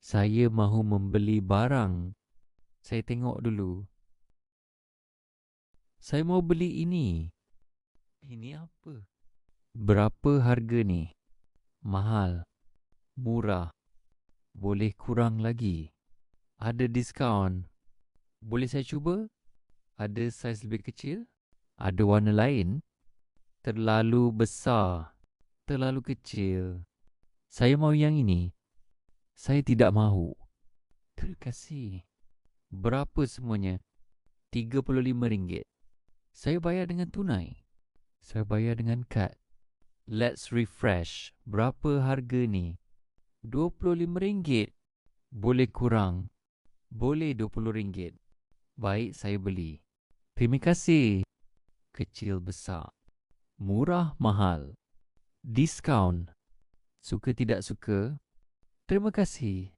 Saya mahu membeli barang. Saya tengok dulu. Saya mau beli ini. Ini apa? Berapa harga ni? Mahal. Murah. Boleh kurang lagi. Ada diskaun. Boleh saya cuba? Ada saiz lebih kecil? Ada warna lain? Terlalu besar. Terlalu kecil. Saya mau yang ini. Saya tidak mahu. Terima kasih. Berapa semuanya? RM35. Saya bayar dengan tunai. Saya bayar dengan kad. Let's refresh. Berapa harga ni? RM25. Boleh kurang. Boleh RM20. Baik, saya beli. Terima kasih. Kecil besar. Murah mahal. Diskaun. Suka tidak suka? Terima kasih.